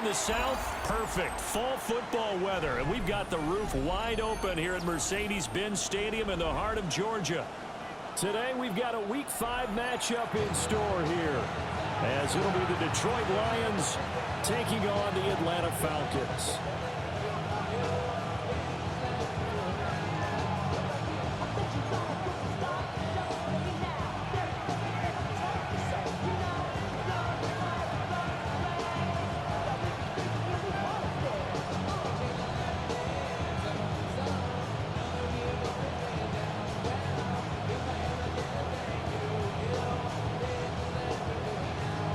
the south, perfect. Fall football weather, and we've got the roof wide open here at Mercedes-Benz Stadium in the heart of Georgia. Today we've got a Week 5 matchup in store here, as it'll be the Detroit Lions taking on the Atlanta Falcons.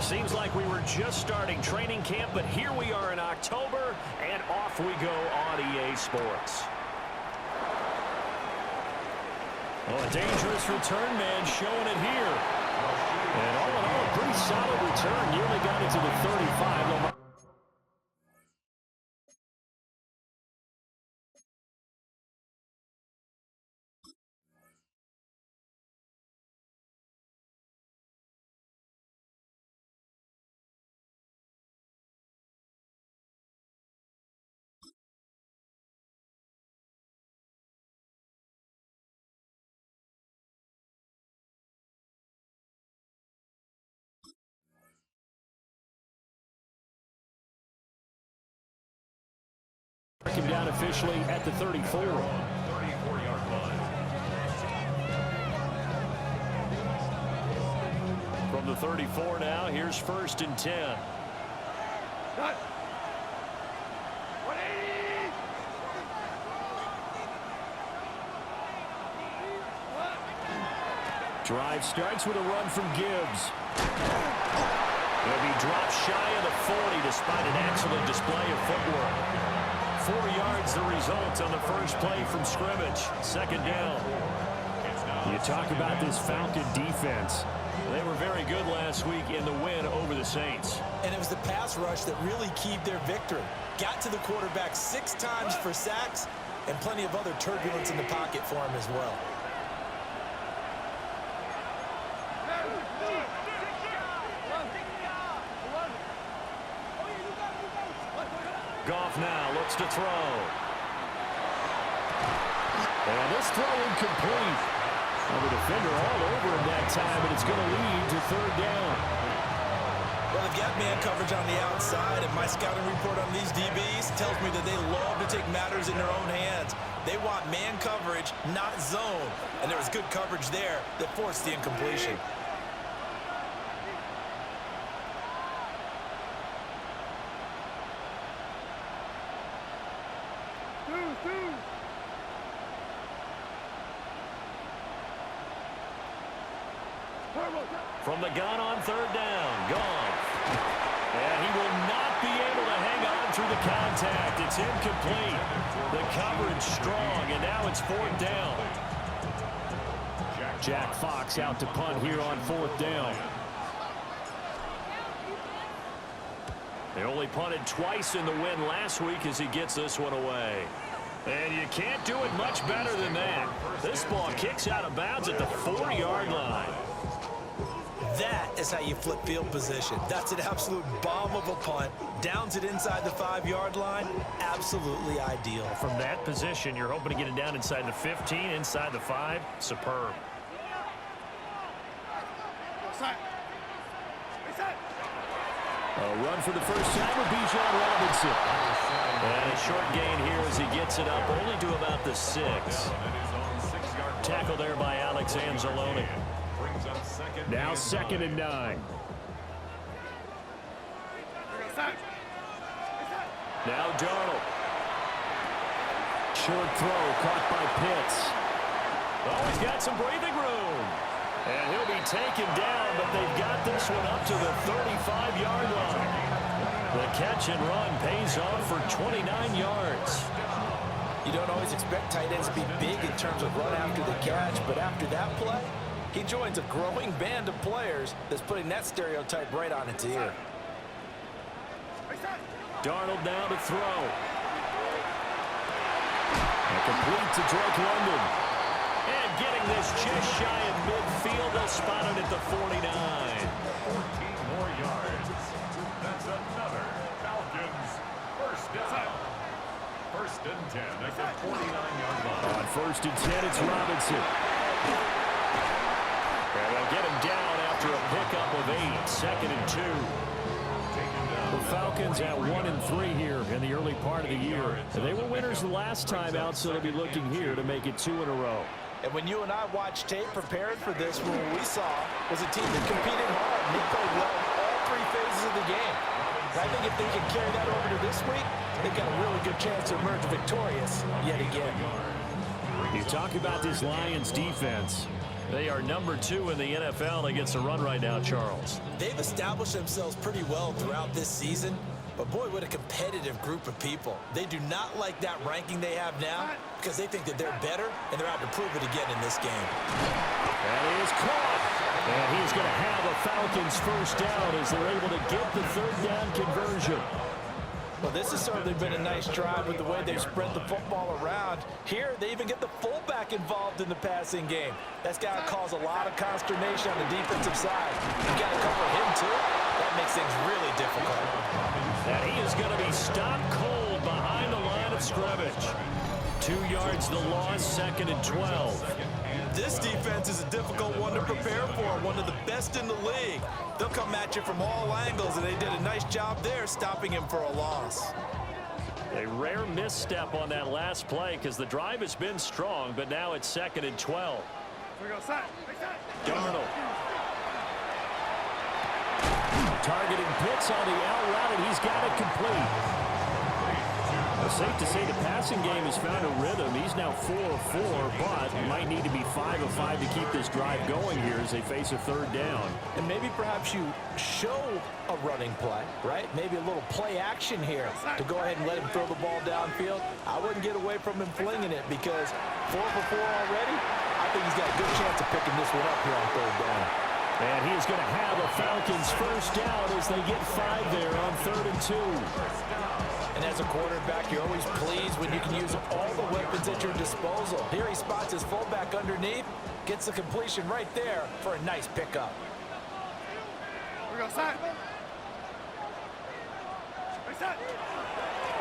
Seems like we were just starting training camp, but here we are in October, and off we go on EA Sports. Oh, a dangerous return man showing it here. And all in all, a pretty solid return. Nearly got it to the 35. Him down officially at the 34. 34-yard line. From the 34 now, here's 1st and 10. Drive starts with a run from Gibbs. He'll be dropped shy of the 40 despite an excellent display of footwork. 4 yards the result on the first play from scrimmage. 2nd down. You talk about this Falcon defense. They were very good last week in the win over the Saints. And it was the pass rush that really keyed their victory. Got to the quarterback 6 times for sacks and plenty of other turbulence in the pocket for him as well. Goff now looks to throw. And this throw incomplete. Well, the defender all over him that time, and it's going to lead to 3rd down. Well, they've got man coverage on the outside, and my scouting report on these DBs tells me that they love to take matters in their own hands. They want man coverage, not zone. And there was good coverage there that forced the incompletion. From the gun on 3rd down, Goff. And he will not be able to hang on through the contact. It's incomplete. The coverage strong, and now it's 4th down. Jack Fox out to punt here on 4th down. They only punted twice in the win last week as he gets this one away. And you can't do it much better than that. This ball kicks out of bounds at the 4-yard line. That is how you flip field position. That's an absolute bomb of a punt. Downs it inside the 5-yard line. Absolutely ideal. From that position, you're hoping to get it down inside the 15, inside the 5. Superb. A run for the first time with Bijan Robinson. And a short gain here as he gets it up only to about the 6. Tackle there by Alex Anzalone. Now 2nd and 9. Now Darnold. Short throw caught by Pitts. Oh, he's got some breathing room. And he'll be taken down, but they've got this one up to the 35-yard line. The catch and run pays off for 29 yards. You don't always expect tight ends to be big in terms of run after the catch, but after that play, he joins a growing band of players that's putting that stereotype right on its ear. Darnold now to throw. And complete to Drake London. And getting this just shy of midfield, they'll spot it at the 49. 14 more yards. That's another Falcons First and 10 at the 49-yard line. On first and 10, it's Robinson. And they'll get him down after a pickup of 8. Second and 2. The Falcons at 1-3 here in the early part of the year. They were winners the last time out, so they'll be looking here to make it 2 in a row. And when you and I watched tape preparing for this, what we saw was a team that competed hard and they played well in all 3 phases of the game. And I think if they can carry that over to this week, they've got a really good chance to emerge victorious yet again. You talk about this Lions defense. They are number 2 in the NFL against the run right now, Charles. They've established themselves pretty well throughout this season. But boy, what a competitive group of people. They do not like that ranking they have now because they think that they're better, and they're out to prove it again in this game. That is caught. And he's going to have a Falcons first down as they're able to get the third down conversion. Well, this has certainly been a nice drive with the way they've spread the football around. Here, they even get the fullback involved in the passing game. That's got to cause a lot of consternation on the defensive side. You got to cover him, too. That makes things really difficult. And he is going to be stopped cold behind the line of scrimmage. 2 yards the loss, second and 12. This defense is a difficult one to prepare for, one of the best in the league. They'll come at you from all angles, and they did a nice job there stopping him for a loss. A rare misstep on that last play because the drive has been strong, but now it's second and 12. Darnold. Targeting Pitts on the out route, and he's got it complete. Safe to say the passing game has found a rhythm. He's now 4 of 4, but might need to be 5 of 5 to keep this drive going here as they face a third down. And maybe perhaps you show a running play, right? Maybe a little play action here to go ahead and let him throw the ball downfield. I wouldn't get away from him flinging it because 4 for 4 already. I think he's got a good chance of picking this one up here on third down. And he's going to have a Falcons first down as they get 5 there on third and 2. And as a quarterback, you're always pleased when you can use all the weapons at your disposal. Here he spots his fullback underneath, gets the completion right there for a nice pickup.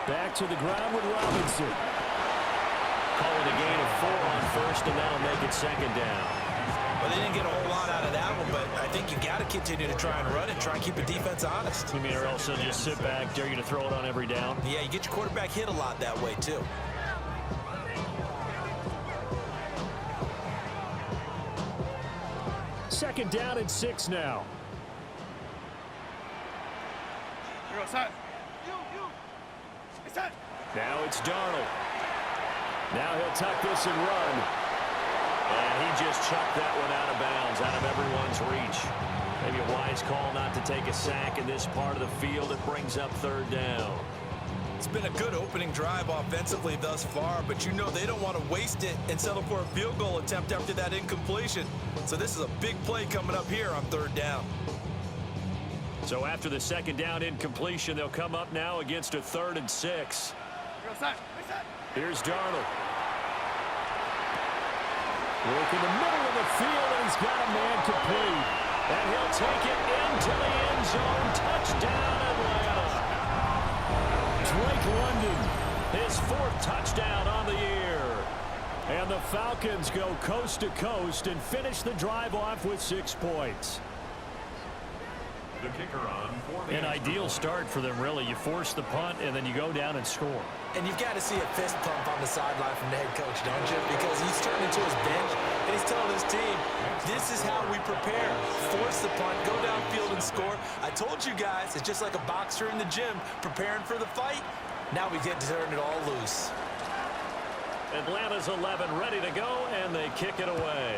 Back to the ground with Robinson. Calling a gain of 4 on first, and that'll make it second down. Well, they didn't get a whole lot out of that one, but I think you got to continue to try and run it, try and keep the defense honest. You mean, or else they'll just sit back, dare you to throw it on every down? Yeah, you get your quarterback hit a lot that way, too. Second down and 6 now. Now it's Darnold. Now he'll tuck this and run. And he just chucked that one out of bounds, out of everyone's reach. Maybe a wise call not to take a sack in this part of the field. It brings up third down. It's been a good opening drive offensively thus far, but you know they don't want to waste it and settle for a field goal attempt after that incompletion. So this is a big play coming up here on third down. So after the second down incompletion, they'll come up now against a third and 6. Here's Darnold. Work in the middle of the field, and he's got a man complete. And he'll take it into the end zone. Touchdown, Atlanta. Drake London, his 4th touchdown on the year. And the Falcons go coast to coast and finish the drive off with 6 points. The kicker on for an ideal start for them, really. You force the punt, and then you go down and score. And you've got to see a fist pump on the sideline from the head coach, don't you? Because he's turning to his bench, and he's telling his team, this is how we prepare. Force the punt, go downfield and score. I told you guys, it's just like a boxer in the gym preparing for the fight. Now we get to turn it all loose. Atlanta's 11 ready to go, and they kick it away.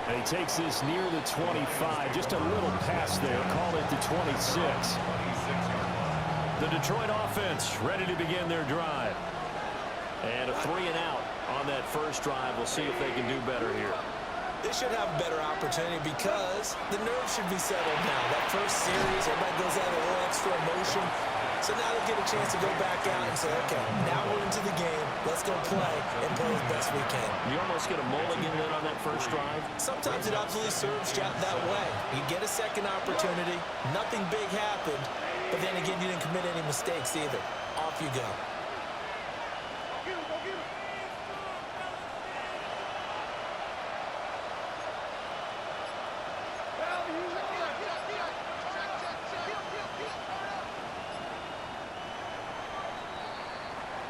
And he takes this near the 25. Just a little pass there. Call it the 26. The Detroit offense ready to begin their drive. And a 3 and out on that first drive. We'll see if they can do better here. They should have a better opportunity because the nerves should be settled now. That first series, everybody goes out a little extra emotion. So now they'll get a chance to go back out and say, okay, now we're into the game. Let's go play and play as best we can. You almost get a mulligan then on that first drive. Sometimes it absolutely serves you that way. You get a second opportunity. Nothing big happened. But then again, you didn't commit any mistakes either. Off you go.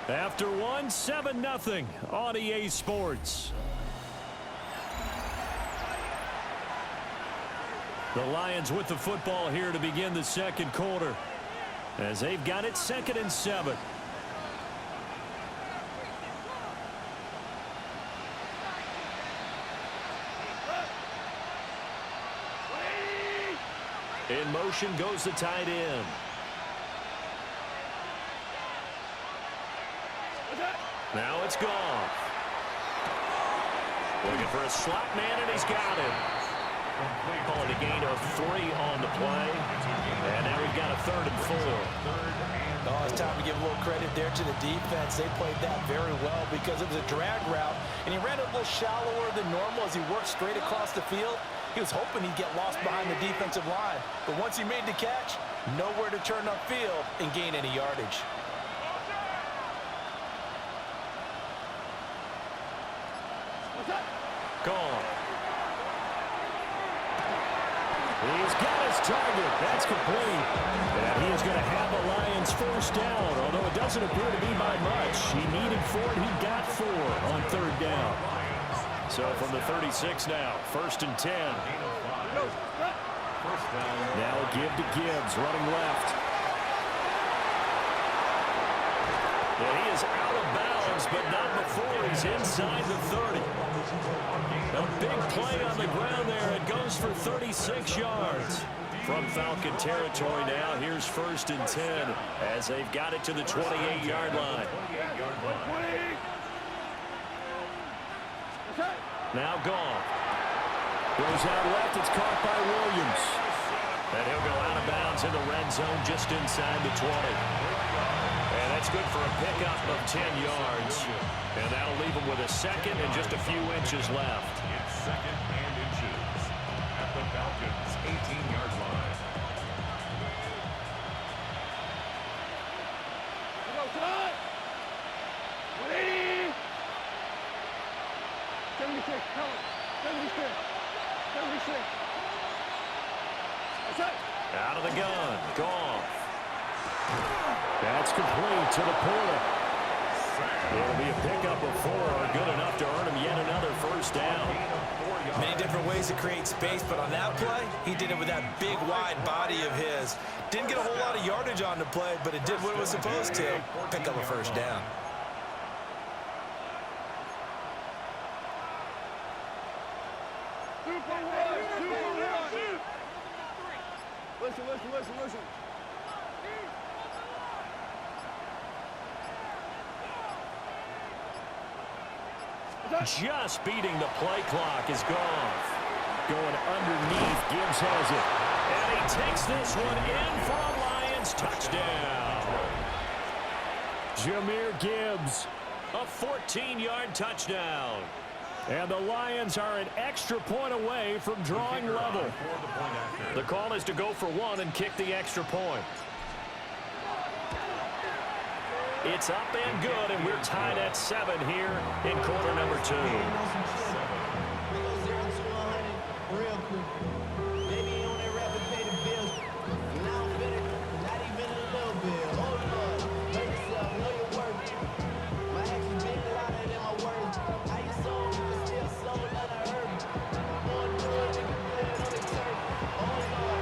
After one, 7-0 on EA Sports. The Lions with the football here to begin the second quarter, as they've got it 2nd and 7. In motion goes the tight end. Now it's gone. Looking for a slot man, and he's got him. Call it a gain of 3 on the play. And now we've got a 3rd and 4. Oh, it's time to give a little credit there to the defense. They played that very well because it was a drag route, and he ran a little shallower than normal as he worked straight across the field. He was hoping he'd get lost behind the defensive line. But once he made the catch, nowhere to turn upfield and gain any yardage. Gone. He's got his target. That's complete. And he is going to have the Lions first down, although it doesn't appear to be by much. He needed 4, and he got 4 on 3rd down. So from the 36 now, 1st and 10. Now a give to Gibbs, running left. And he is out of bounds, but not before he's inside the 30. A big play on the ground there. It goes for 36 yards. From Falcon territory now, here's 1st and 10 as they've got it to the 28-yard line. Now gone. Goes out left. It's caught by Williams. And he'll go out of bounds in the red zone just inside the 20. And that's good for a pickup of 10 yards. And that'll leave him with a 2nd and just a few inches left. It's 2nd and inches at the Falcons' 18-yard line. Go, Todd! 180! 76, come on. 76. 76. That's it. Out of the gun. Gone. That's complete to the Polo. It'll be a pickup of 4, good enough to earn him yet another first down. Many different ways to create space, but on that play, he did it with that big, wide body of his. Didn't get a whole lot of yardage on the play, but it did what it was supposed to. Pick up a first down. Listen. Just beating the play clock is gone. Going underneath, Gibbs has it. And he takes this one in for a Lions touchdown. Jahmyr Gibbs, a 14-yard touchdown. And the Lions are an extra point away from drawing level. The call is to go for 1 and kick the extra point. It's up and good, and we're tied at 7 here in quarter number 2.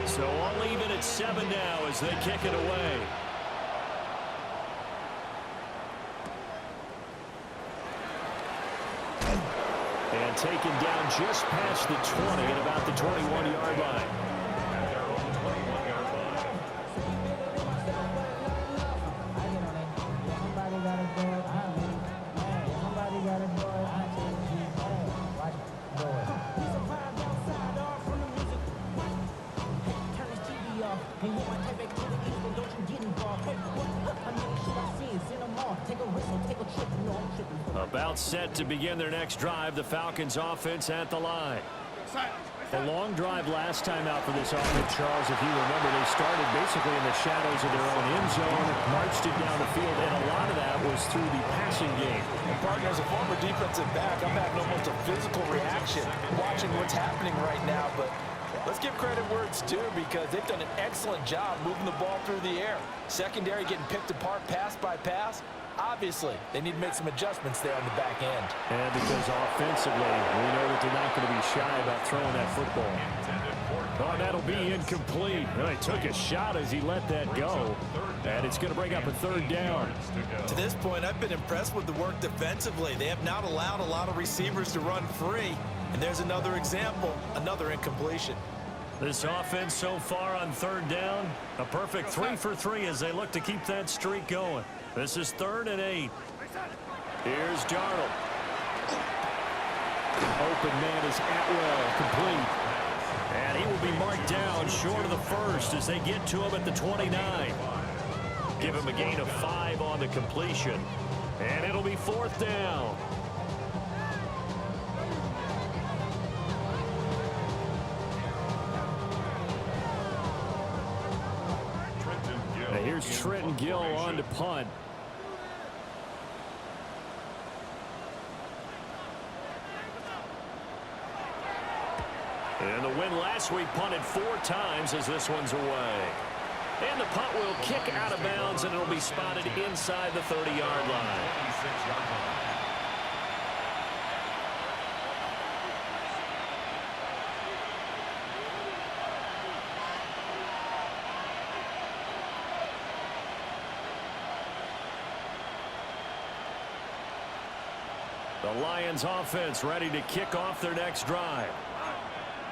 So all even at 7 now as they kick it away. And taken down just past the 20 at about the 21-yard line. set to begin their next drive. The Falcons offense at the line. A long drive last time out for this offense, Charles. If you remember, they started basically in the shadows of their own end zone, marched it down the field, and a lot of that was through the passing game. And partner, as a former defensive back, I'm having almost a physical reaction watching what's happening right now. But let's give credit where it's due, because they've done an excellent job moving the ball through the air. Secondary getting picked apart pass by pass. Obviously, they need to make some adjustments there on the back end. And because offensively, we know that they're not going to be shy about throwing that football. Oh, that'll be incomplete. Well, he took a shot as he let that go. And it's going to bring up a third down. To this point, I've been impressed with the work defensively. They have not allowed a lot of receivers to run free. And there's another example, another incompletion. This offense so far on third down, a perfect 3 for 3 as they look to keep that streak going. This is 3rd and 8. Here's Darnold. Open man is Atwell, complete. And he will be marked down short of the first as they get to him at the 29. Give him a gain of 5 on the completion. And it'll be 4th down. Now here's Trenton Gill on to punt. And the win last week punted 4 times as this one's away. And the punt will kick out of bounds, and it'll be spotted inside the 30-yard line. The Lions offense ready to kick off their next drive.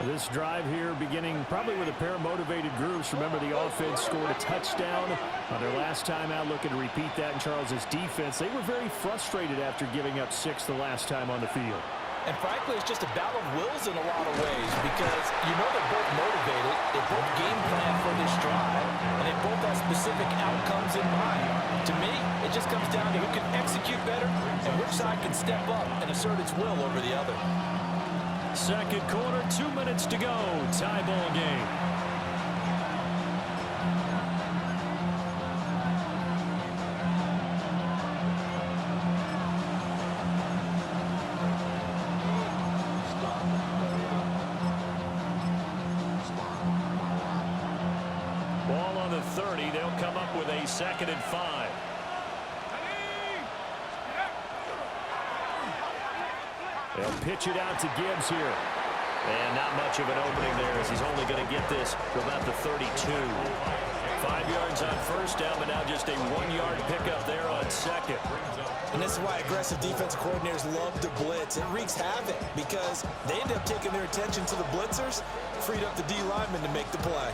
This drive here beginning probably with a pair of motivated groups. Remember, the offense scored a touchdown on their last time out, looking to repeat that in Charles's defense. They were very frustrated after giving up 6 the last time on the field. And frankly, it's just a battle of wills in a lot of ways, because you know they're both motivated, they both game plan for this drive, and they both have specific outcomes in mind. To me, it just comes down to who can execute better and which side can step up and assert its will over the other. Second quarter, 2 minutes to go. Tie ball game. Ball on the 30. They'll come up with a 2nd and 5. They'll pitch it out to Gibbs here. And not much of an opening there, as he's only going to get this to about the 32. 5 yards on first down, but now just a 1-yard pickup there on 2nd. And this is why aggressive defensive coordinators love to blitz. It wreaks havoc because they end up taking their attention to the blitzers, freed up the D lineman to make the play.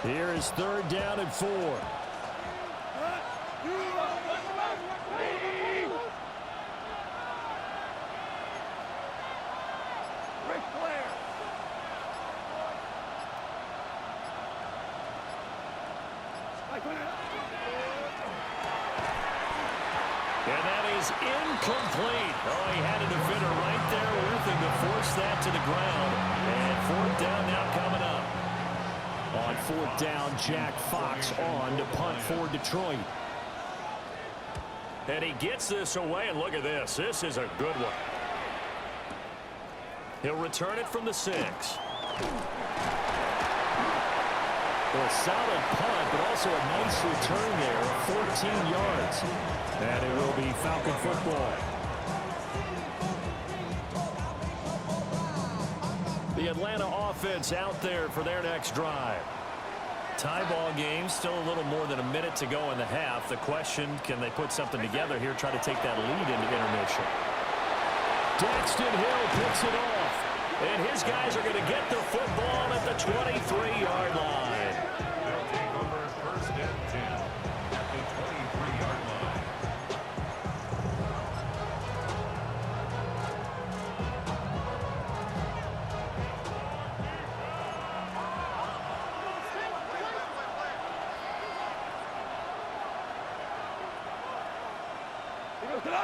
Here is 3rd down and 4. And that is incomplete. Oh, he had a defender right there with him to force that to the ground. And 4th down now coming up. On 4th down, Jack Fox on to punt for Detroit. And he gets this away, and look at this. This is a good one. He'll return it from the 6. A solid punt, but also a nice return there, 14 yards. And it will be Falcon football. The Atlanta offense out there for their next drive. Tie ball game, still a little more than a minute to go in the half. The question, can they put something together here, try to take that lead into intermission? Daxton Hill picks it off. And his guys are going to get the football at the 23-yard line. They'll take over 1st and 10 at the 23-yard line.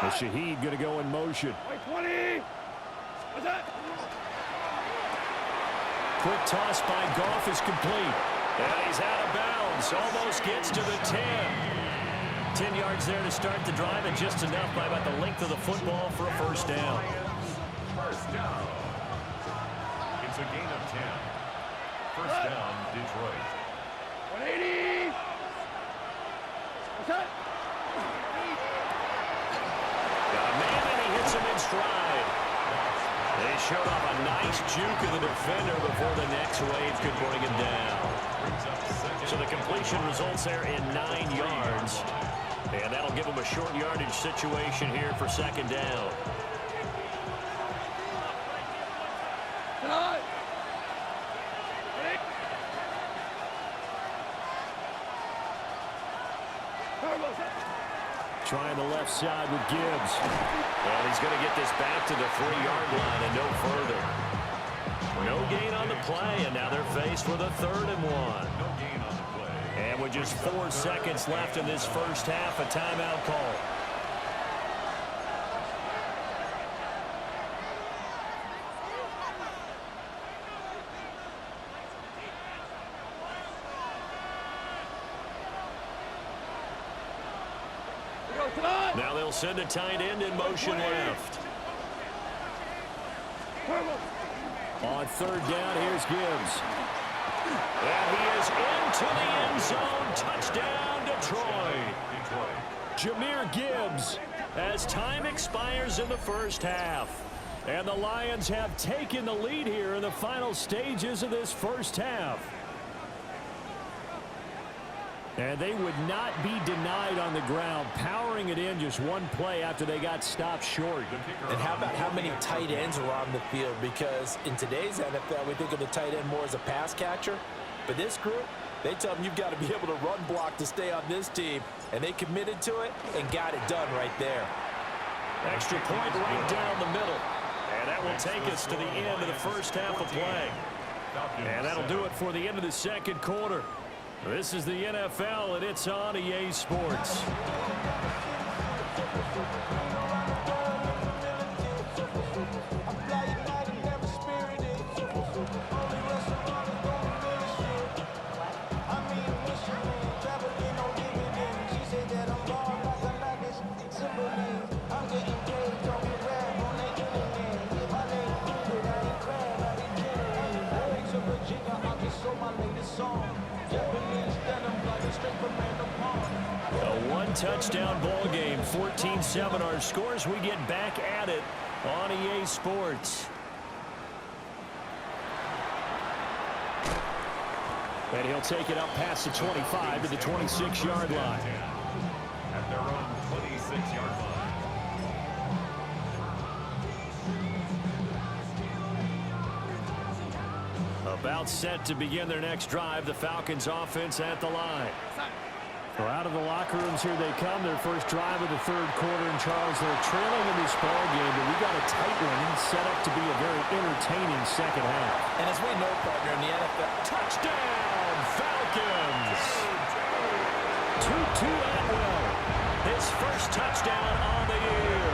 The Shaheed going to go in motion. 20. What's that? Quick toss by Goff is complete. And he's out of bounds. Almost gets to the 10. 10 yards there to start the drive, and just enough by about the length of the football for a first down. First down. It's a gain of 10. First down, Detroit. 180. What's that? Got a man, and he hits him in stride. They showed off a nice juke of the defender before the next wave could bring him down. So the completion results there in 9 yards. And that'll give him a short yardage situation here for second down. Trying the left side with Gibbs. And he's going to get this back to the 3-yard line and no further. No gain on the play, and now they're faced with a 3rd and 1. No gain on the play. And with just 4 seconds left in this first half, a timeout call. Now they'll send a tight end in motion left. On 3rd down, here's Gibbs. And he is into the end zone. Touchdown, Detroit. Jahmyr Gibbs as time expires in the first half. And the Lions have taken the lead here in the final stages of this first half. And they would not be denied on the ground, powering it in just one play after they got stopped short. And how about how many tight ends are on the field? Because in today's NFL, we think of the tight end more as a pass catcher. But this group, they tell them you've got to be able to run block to stay on this team. And they committed to it and got it done right there. Extra point right down the middle. And that will take us to the end of the first half of play. And that'll do it for the end of the second quarter. This is the NFL, and it's on EA Sports. A one-touchdown ball game, 14-7 our scores. We get back at it on EA Sports. And he'll take it up past the 25 to the 26-yard line. At their own 26-yard line. About set to begin their next drive, the Falcons offense at the line. Well, out of the locker rooms here they come, their first drive of the third quarter. And Charles, they're trailing in this ball game, but we got a tight one set up to be a very entertaining second half. And as we know, partner, in the NFL, Touchdown, Falcons! Tutu Atwell, his first touchdown on the year.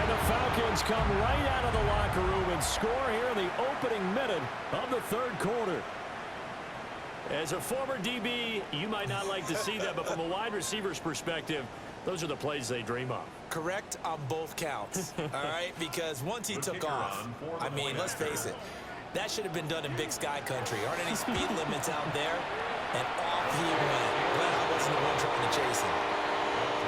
And the Falcons come right out of the locker room and score here in the opening minute of the third quarter. As a former DB, you might not like to see that, but from a wide receiver's perspective, those are the plays they dream of. correct on both counts, all right? Because once he took off, I mean, let's face it, that should have been done in Big Sky country. Aren't any speed limits out there? And off he went. Glad I wasn't the one trying to chase him.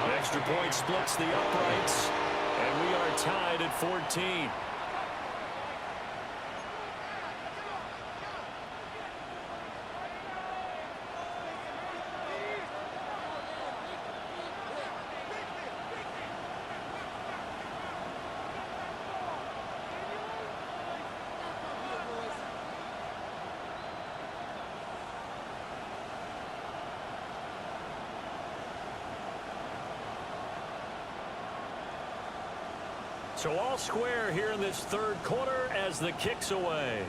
An extra point splits the uprights, and we are tied at 14. So all square here in this third quarter as the kick's away.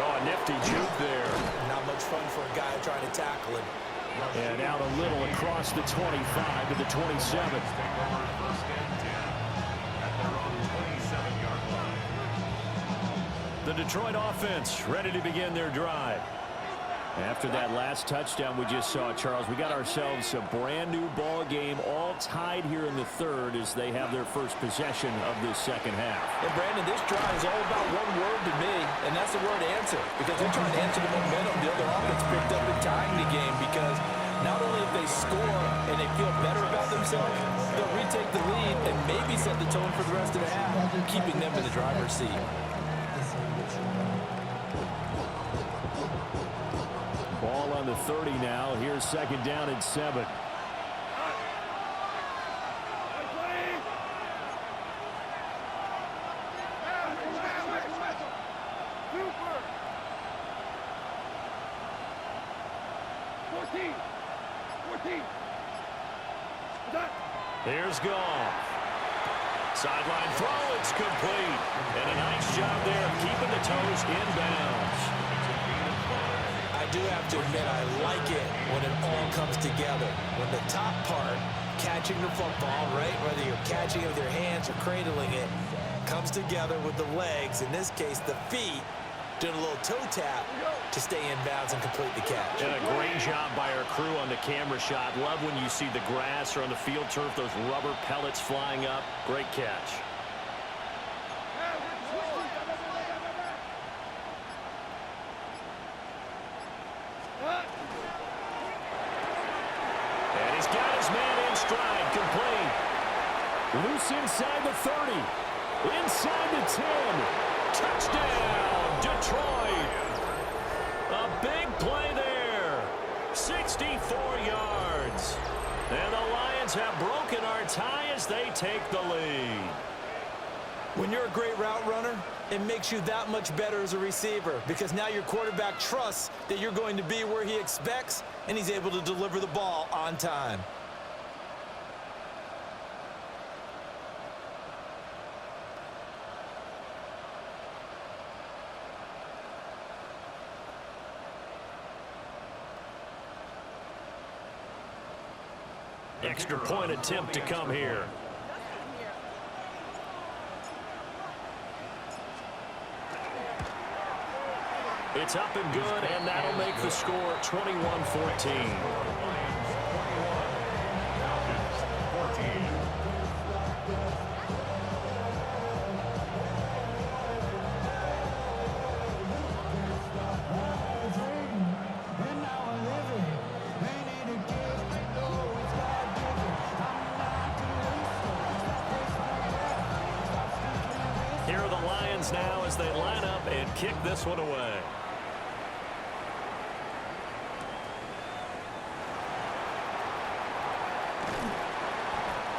Oh, a nifty juke there. Not much fun for a guy trying to tackle him. And out a little across the 25 to the 27. First and 10 at their own 27-yard line. The Detroit offense ready to begin their drive. After that last touchdown we just saw, Charles, we got ourselves a brand new ball game, all tied here in the third as they have their first possession of this second half. And Brandon, this drive is all about one word to me, and that's the word answer. Because they're trying to answer the momentum the other offense picked up in tying the game. Because not only if they score and they feel better about themselves, they'll retake the lead and maybe set the tone for the rest of the half, keeping them in the driver's seat. Ball on the 30 now. Here's second down and 7. Here's Goff. Sideline throw, it's complete. And a nice job there of keeping the toes inbounds. I do have to admit, I like it when it all comes together. When the top part, catching the football, right, whether you're catching it with your hands or cradling it, comes together with the legs, in this case the feet, doing a little toe tap to stay in bounds and complete the catch. And a great job by our crew on the camera shot. Love when you see the grass or on the field turf, those rubber pellets flying up. Great catch. And he's got his man in stride, complete. Loose inside the 30. Inside the 10. Touchdown, Detroit. A big play there. 64 yards. And the Lions have broken our tie as they take the lead. When you're a great route runner, it makes you that much better as a receiver because now your quarterback trusts that you're going to be where he expects and he's able to deliver the ball on time. Extra point attempt to come here. It's up and good, and that'll make the score 21-14. Here are the Lions now as they line up and kick this one away.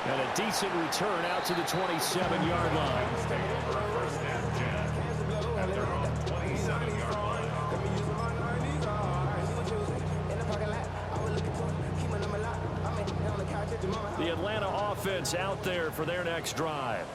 And a decent return out to the 27-yard line. First and 10 at their own 27-yard line. The Atlanta offense out there for their next drive.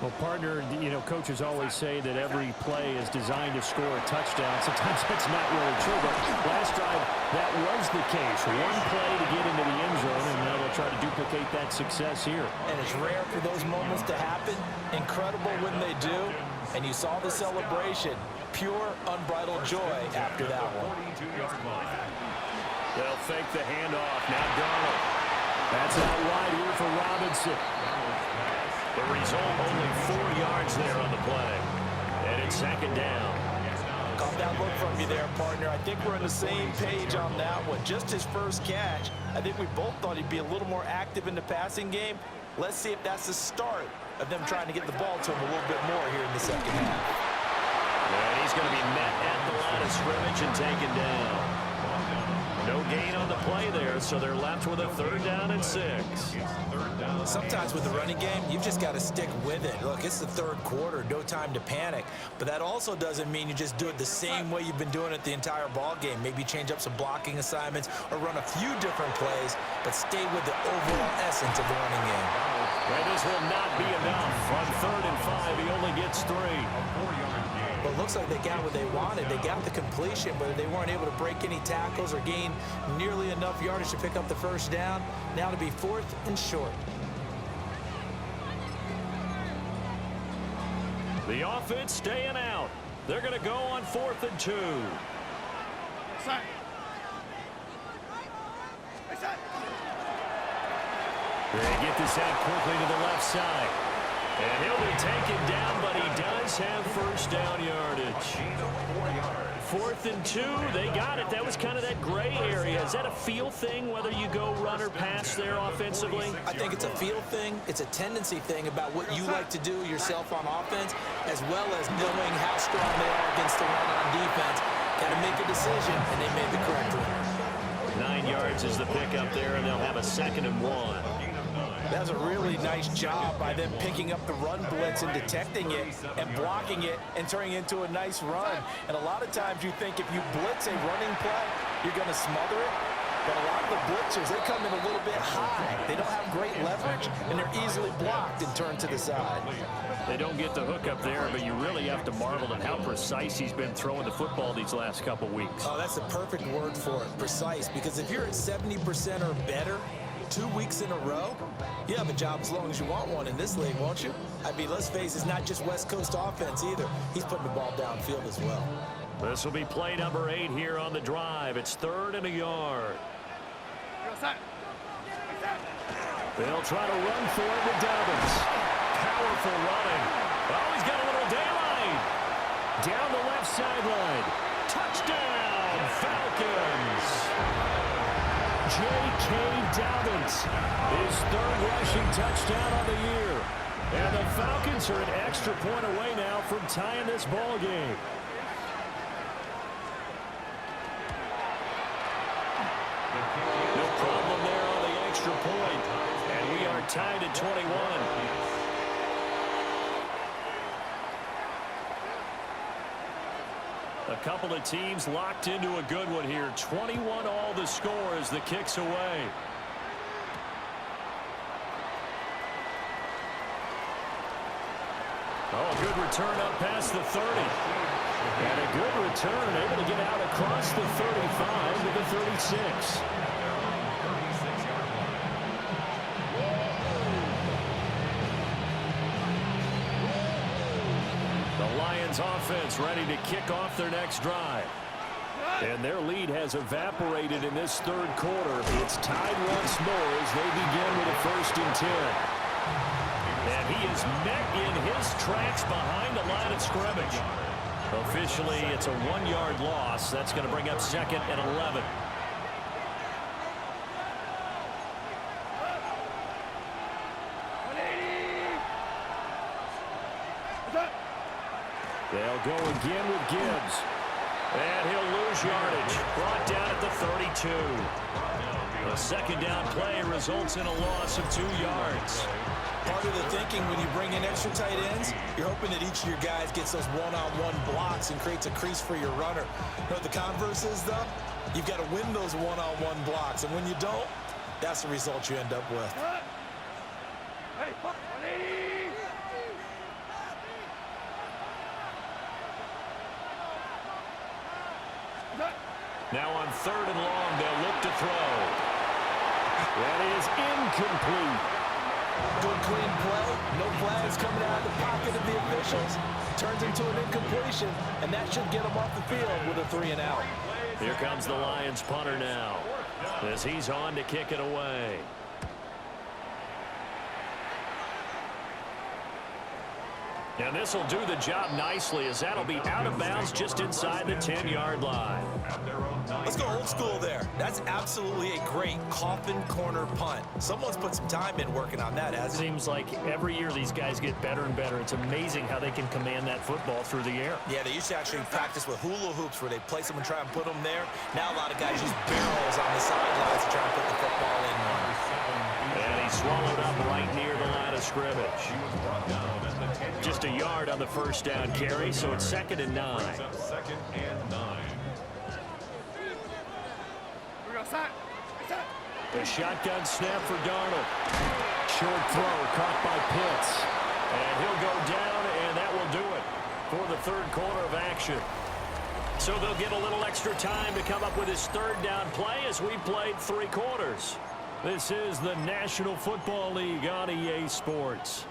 Well, partner, you know, coaches always say that every play is designed to score a touchdown. Sometimes that's not really true, but last drive, that was the case. One play to get into the end zone, and now they'll try to duplicate that success here. And it's rare for those moments to happen. Incredible when they do. And you saw the celebration. Pure, unbridled joy after that one. 42-yard line. They'll fake the handoff. Now Darnold. That's out wide here for Robinson. The result, only 4 yards there on the play. And it's second down. Caught that look from you there, partner. I think we're on the same page on that one. Just his first catch. I think we both thought he'd be a little more active in the passing game. Let's see if that's the start of them trying to get the ball to him a little bit more here in the second half. And he's going to be met at the line of scrimmage and taken down. No gain on the play there, so they're left with a 3rd down and 6. Sometimes with the running game, you've just got to stick with it. Look, it's the 3rd quarter, no time to panic. But that also doesn't mean you just do it the same way you've been doing it the entire ball game. Maybe change up some blocking assignments or run a few different plays, but stay with the overall essence of the running game. And this will not be enough. On 3rd and 5, he only gets 3. But it looks like they got what they wanted. They got the completion, but they weren't able to break any tackles or gain nearly enough yardage to pick up the first down. Now to be 4th and short. The offense staying out. They're going to go on 4th and 2. Side. Side. They get this out quickly to the left side. And he'll be taken down, but he does have first down yardage. 4th and 2, they got it. That was kind of that gray area. Is that a feel thing, whether you go run or pass there offensively? I think it's a feel thing. It's a tendency thing about what you like to do yourself on offense, as well as knowing how strong they are against the run on defense. Got to make a decision, and they made the correct one. 9 yards is the pickup there, and they'll have a 2nd and 1. That was a really nice job by them picking up the run blitz and detecting it and blocking it and turning it into a nice run. And a lot of times you think if you blitz a running play, you're going to smother it. But a lot of the blitzers, they come in a little bit high. They don't have great leverage, and they're easily blocked and turned to the side. They don't get the hook up there, but you really have to marvel at how precise he's been throwing the football these last couple weeks. Oh, that's the perfect word for it, precise. Because if you're at 70% or better 2 weeks in a row, you have a job as long as you want one in this league, won't you? I mean, let's face it, it's not just West Coast offense either. He's putting the ball downfield as well. This will be play number 8 here on the drive. It's 3rd and a yard. They'll try to run for it with Dobbins. Powerful running. Oh, he's got a little daylight. Down the left sideline. Touchdown, Falcons. J.K. Dobbins, his 3rd rushing touchdown of the year. And the Falcons are an extra point away now from tying this ball game. No problem there on the extra point. And we are tied at 21. A couple of teams locked into a good one here. 21 all the score as the kick's away. Oh, a good return up past the 30. And a good return, able to get out across the 35 to the 36. The Lions offense ready to kick off their next drive. And their lead has evaporated in this 3rd quarter. It's tied once more as they begin with a 1st and 10. And he is met in his tracks behind the line of scrimmage. Officially, it's a 1-yard loss. That's going to bring up 2nd and 11. They'll go again with Gibbs. And he'll lose yardage. Brought down at the 32. A 2nd down play results in a loss of 2 yards. Part of the thinking when you bring in extra tight ends, you're hoping that each of your guys gets those one-on-one blocks and creates a crease for your runner. You know what the converse is, though? You've got to win those one-on-one blocks, and when you don't, that's the result you end up with. Hey, 180. Now on 3rd and long, they'll look to throw. That is incomplete. Good clean play. No flags coming out of the pocket of the officials. Turns into an incompletion, and that should get them off the field with a 3 and out. Here comes the Lions punter now as he's on to kick it away. And this will do the job nicely as that'll be out of bounds just inside the 10-yard line. Let's go old school there. That's absolutely a great coffin corner punt. Someone's put some time in working on that, hasn't it? Seems like every year these guys get better and better. It's amazing how they can command that football through the air. Yeah, they used to actually practice with hula hoops where they place them and try and put them there. Now a lot of guys use barrels on the sidelines to try and put the football in one. And he swallowed up right near the line of scrimmage. Just a yard on the 1st down carry, so it's 2nd and 9. 2nd and 9. We go side. Side. A shotgun snap for Darnold. Short throw caught by Pitts. And he'll go down, and that will do it for the third quarter of action. So they'll get a little extra time to come up with his third down play as we played 3 quarters. This is the National Football League on EA Sports.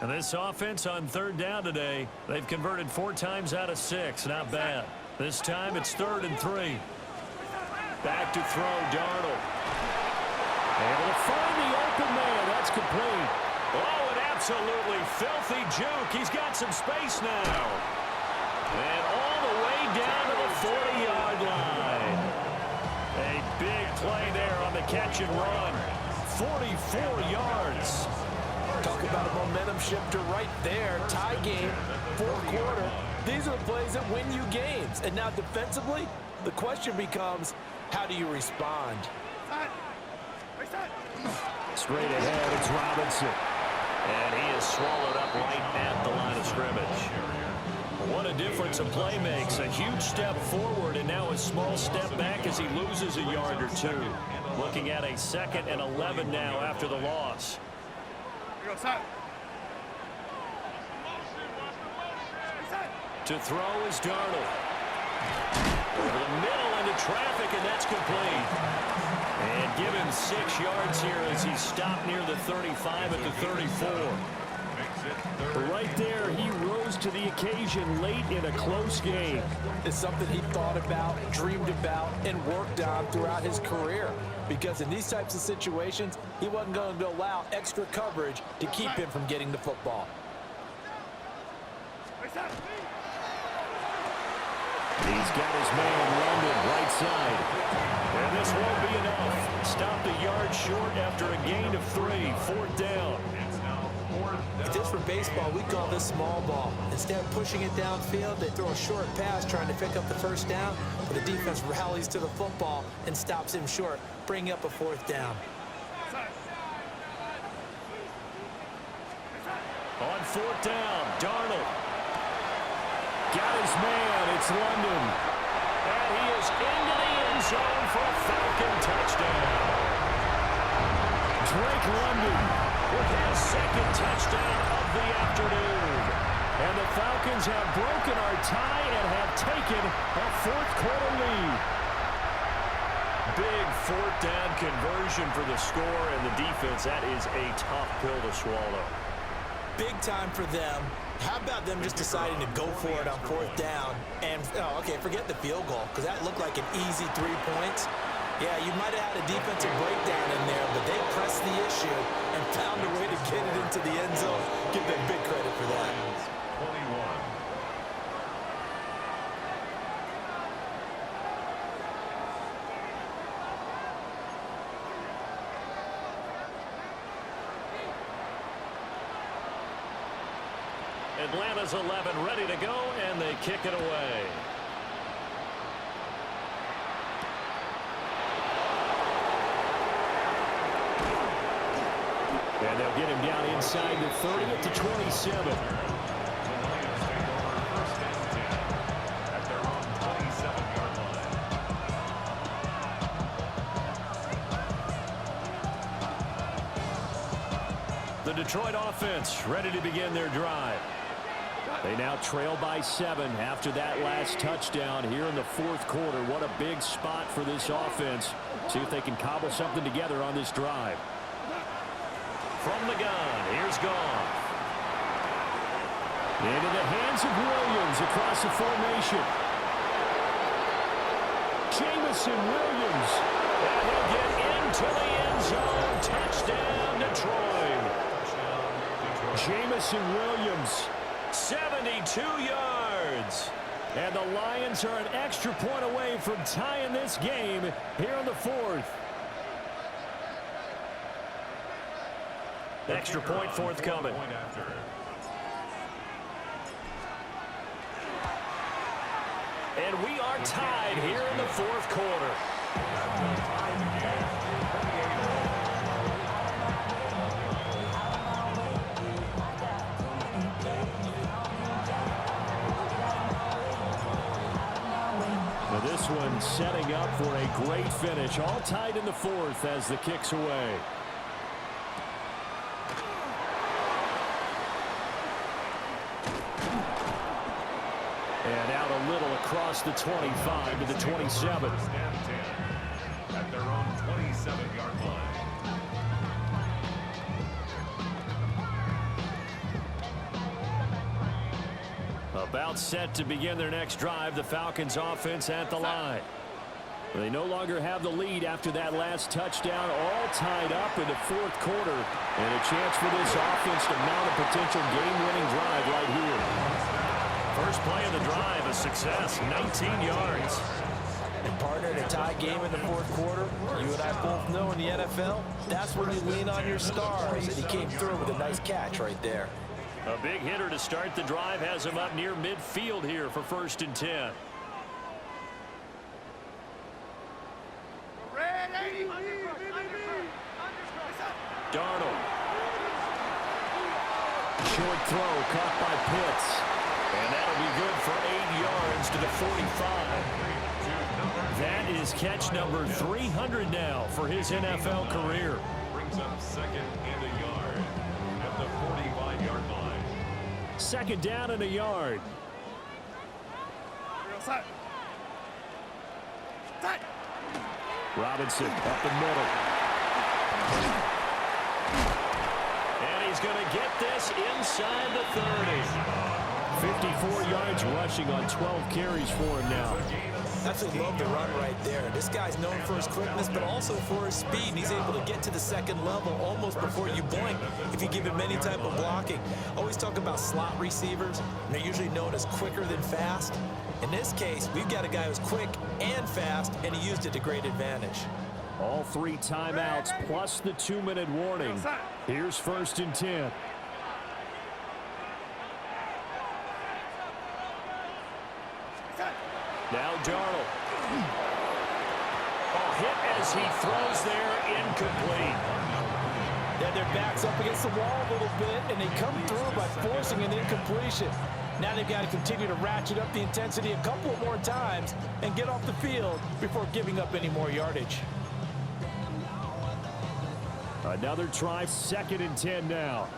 And this offense on third down today, they've converted 4 times out of 6. Not bad. This time it's 3rd and 3. Back to throw, Darnold. Able to find the open man. That's complete. Oh, an absolutely filthy juke. He's got some space now. And all the way down to the 40-yard line. A big play there on the catch and run. 44 yards. Talk about a momentum shifter right there. Tie game, 4th quarter. These are the plays that win you games. And now defensively, the question becomes, how do you respond? Straight ahead, it's Robinson. And he is swallowed up right at the line of scrimmage. What a difference a play makes. A huge step forward and now a small step back as he loses a yard or 2. Looking at a 2nd and 11 now after the loss. To throw is Darnold. Over the middle into traffic, and that's complete. And give him 6 yards here as he stopped near the 35 at the 34. Right there, he rose to the occasion late in a close game. It's something he thought about, dreamed about, and worked on throughout his career. Because in these types of situations, he wasn't going to allow extra coverage to keep him from getting the football. He's got his man London right side. And this won't be enough. Stopped a yard short after a gain of 3. 4th down. Just for baseball, we call this small ball. Instead of pushing it downfield, they throw a short pass trying to pick up the 1st down, but the defense rallies to the football and stops him short, bringing up a 4th down. On 4th down, Darnold. Got his man, it's London. And he is into the end zone for a Falcon touchdown. Drake London with his 2nd touchdown of the afternoon. And the Falcons have broken our tie and have taken a 4th quarter lead. Big 4th down conversion for the score, and the defense, that is a tough pill to swallow. Big time for them. How about them just deciding to go for it on 4th down? And, okay, forget the field goal, because that looked like an easy 3 points. Yeah, you might have had a defensive breakdown in there, but they pressed the issue and found a way to get it into the end zone. Give them big credit for that. 21. Atlanta's 11 ready to go, and they kick it away. And they'll get him down inside the 30 at the 27. The Detroit offense ready to begin their drive. They now trail by 7 after that last touchdown here in the 4th quarter. What a big spot for this offense. See if they can cobble something together on this drive. From the gun, here's Goff. Into the hands of Williams across the formation. Jamison Williams. And he'll get into the end zone. Touchdown, Detroit. Jamison Williams, 72 yards. And the Lions are an extra point away from tying this game here in the 4th. Extra point forthcoming. And we are tied here in the 4th quarter. and setting up for a great finish. All tied in the fourth as the kick's away. And out a little across the 25 to the 27. At their own 27-yard line. About set to begin their next drive, the Falcons offense at the line. They no longer have the lead after that last touchdown, all tied up in the fourth quarter. And a chance for this offense to mount a potential game-winning drive right here. First play of the drive, a success, 19 yards. And partner, in a tie game in the fourth quarter, you and I both know in the NFL, that's when you lean on your stars. And he came through with a nice catch right there. A big hitter to start the drive has him up near midfield here for 1st and 10. Darnold. Short throw caught by Pitts. And that'll be good for 8 yards to the 45. That is catch number 300 now for his NFL career. Brings up 2nd and a yard at the 45-yard line. 2nd down and a yard. Robinson up the middle. And he's going to get this inside the 30. 54 yards rushing on 12 carries for him now. Absolutely love the run right there. This guy's known for his quickness, but also for his speed. And he's able to get to the 2nd level almost before you blink if you give him any type of blocking. Always talk about slot receivers, and they're usually known as quicker than fast. In this case, we've got a guy who's quick and fast, and he used it to great advantage. All 3 timeouts plus the 2-minute warning. Here's 1st and 10. Now Darnold. Oh, hit as he throws there, incomplete. Yeah, their back's up against the wall a little bit, and they come through by forcing an incompletion. Now they've got to continue to ratchet up the intensity a couple more times and get off the field before giving up any more yardage. Another try, 2nd and 10 now.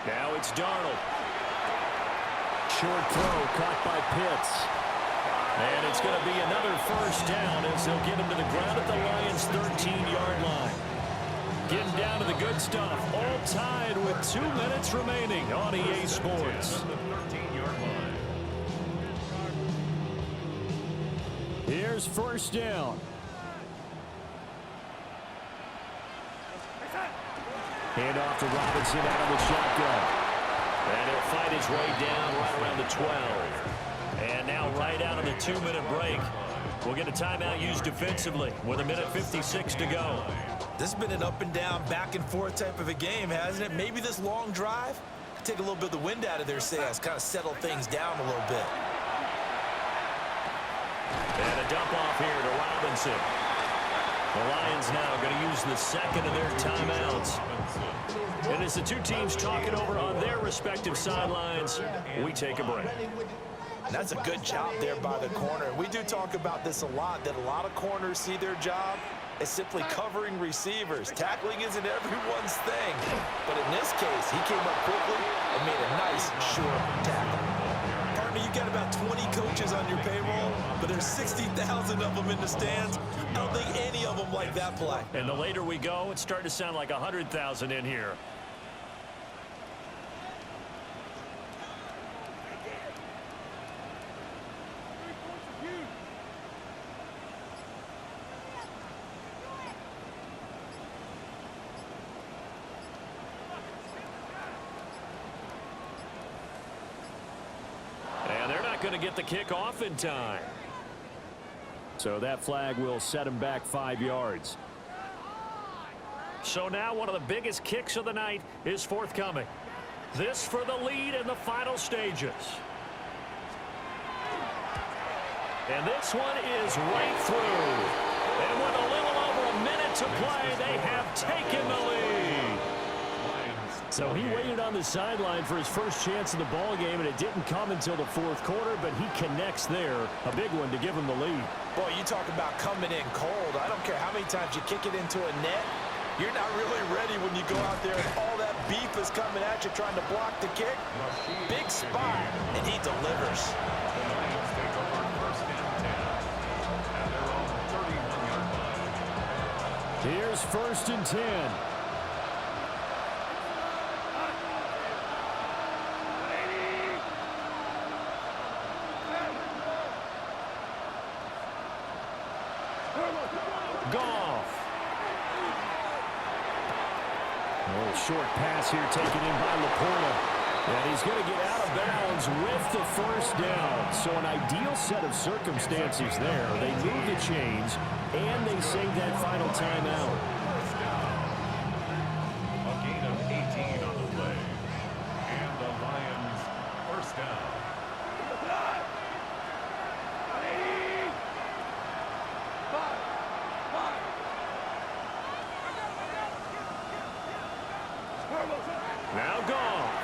Now it's Darnold. Short throw caught by Pitts. And it's going to be another 1st down as they'll get him to the ground at the Lions' 13-yard line. Getting down to the good stuff. All tied with 2 minutes remaining on EA Sports. Here's 1st down. Hand off to Robinson out of the shotgun. And he'll fight his way down right around the 12. And now right out of the 2-minute break. We'll get a timeout used defensively with 1:56 to go. This has been an up and down, back and forth type of a game, hasn't it? Maybe this long drive take a little bit of the wind out of their sails, kind of settle things down a little bit. And a dump off here to Robinson. The Lions now going to use the 2nd of their timeouts. And as the two teams talking over on their respective sidelines, we take a break. And that's a good job there by the corner. We do talk about this a lot, that a lot of corners see their job as simply covering receivers. Tackling isn't everyone's thing. But in this case, he came up quickly and made a nice, short tackle. Partner, you got about 20 coaches on your payroll, but there's 60,000 of them in the stands. I don't think any of them like that play. And the later we go, it's starting to sound like 100,000 in here. And they're not going to get the kick off in time. So that flag will set him back 5 yards. So now one of the biggest kicks of the night is forthcoming. This for the lead in the final stages. And this one is right through. And with a little over a minute to play, they have taken the lead. So he waited on the sideline for his first chance in the ball game, and it didn't come until the fourth quarter, but he connects there. A big one to give him the lead. Boy, you talk about coming in cold. I don't care how many times you kick it into a net. You're not really ready when you go out there and all that beef is coming at you trying to block the kick. Big spot, and he delivers. The Lions take over first and 10 at their own 31-yard line. Here's first and 10. Goff. A little short pass here taken in by Laporta. And he's going to get out of bounds with the first down. So an ideal set of circumstances there. They move the chains, and they save that final timeout. First down. A gain of 18 on the play. And the Lions first down. Now Goff.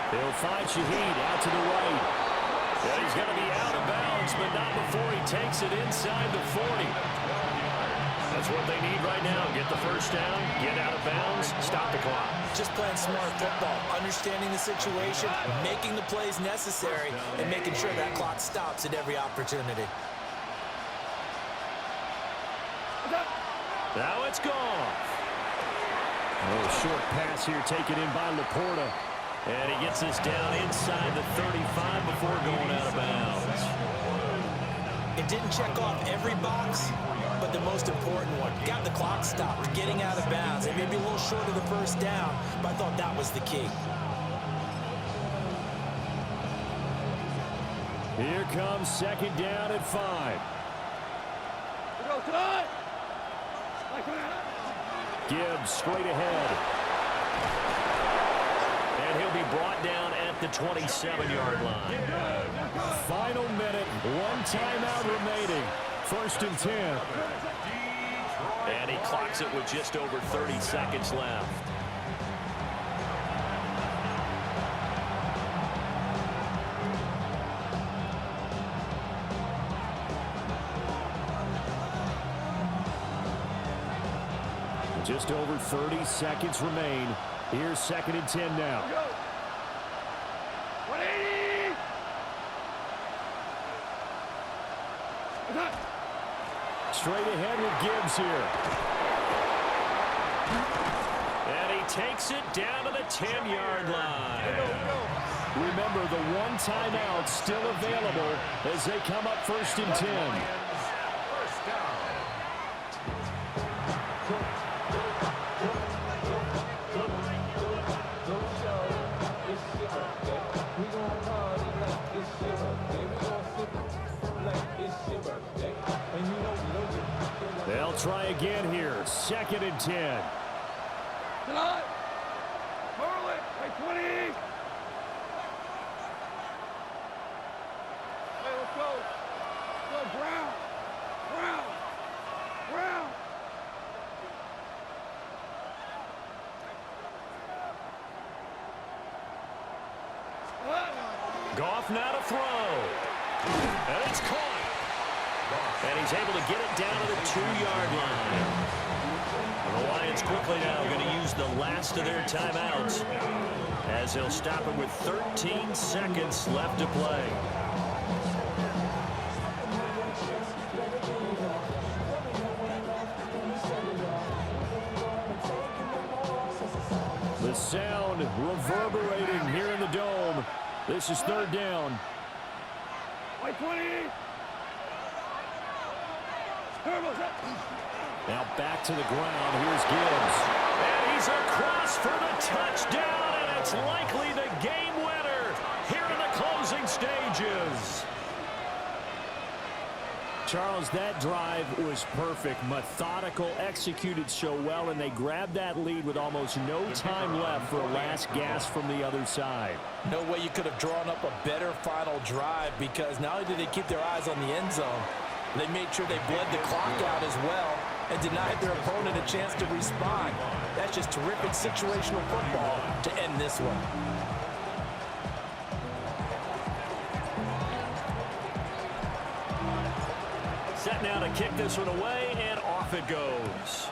He'll find Shaheed out to the right. Yeah, he's going to be out of bounds, but not before he takes it inside the 40. That's what they need right now. Get the first down, get out of bounds, stop the clock. Just playing smart football, understanding the situation, making the plays necessary, and making sure that clock stops at every opportunity. Now it's Goff. A little short pass here taken in by Laporta. And he gets this down inside the 35 before going out of bounds. It didn't check off every box, but the most important one. Got the clock stopped, getting out of bounds. It may be a little short of the first down, but I thought that was the key. Here comes second down at 5. Gibbs straight ahead. And he'll be brought down at the 27-yard line. Final minute, one timeout remaining. First and 10. And he clocks it with just over 30 seconds left. Just over 30 seconds remain. Here's second and 10 now. 180! Straight ahead with Gibbs here. And he takes it down to the 10-yard line. Remember, the one timeout still available as they come up first and 10. First down. They'll try again here. Second and 10. Tonight! Marley, hey, 20! Hey, let's go! Go, Brown! Brown! Brown! Goff now to throw. And it's caught. And he's able to get it down to the 2-yard line. And the Lions quickly now going to use the last of their timeouts as they'll stop it with 13 seconds left to play. The sound reverberating here in the dome. This is third down. White 20! Now back to the ground. Here's Gibbs. And he's across for the touchdown, and it's likely the game winner here in the closing stages. Charles, that drive was perfect. Methodical, executed so well, and they grabbed that lead with almost no time left for a last gasp from the other side. No way you could have drawn up a better final drive, because not only did they keep their eyes on the end zone, they made sure they bled the clock out as well and denied their opponent a chance to respond. That's just terrific situational football to end this one. Set now to kick this one away, and off it goes.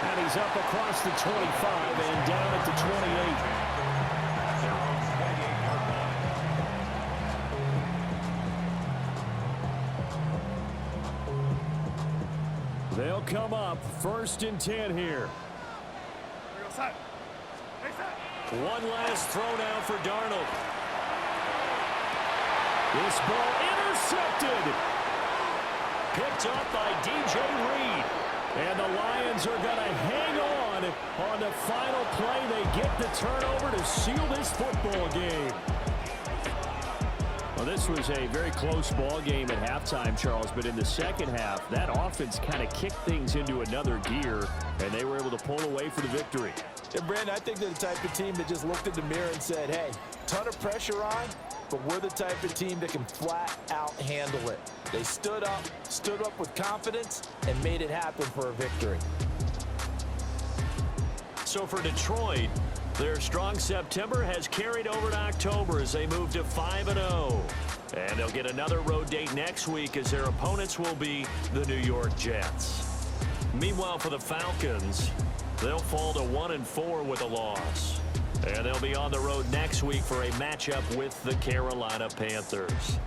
And he's up across the 25 and down at the 28. They'll come up 1st and 10 here. One last throw now for Darnold. This ball intercepted. Picked up by DJ Reed. And the Lions are going to hang on the final play. They get the turnover to seal this football game. Well, this was a very close ball game at halftime, Charles, but in the second half, that offense kind of kicked things into another gear, and they were able to pull away for the victory. And Brandon, I think they're the type of team that just looked in the mirror and said, hey, ton of pressure on, but we're the type of team that can flat out handle it. They stood up with confidence, and made it happen for a victory. So for Detroit, their strong September has carried over to October as they move to 5-0. And they'll get another road date next week as their opponents will be the New York Jets. Meanwhile, for the Falcons, they'll fall to 1-4 with a loss. And they'll be on the road next week for a matchup with the Carolina Panthers.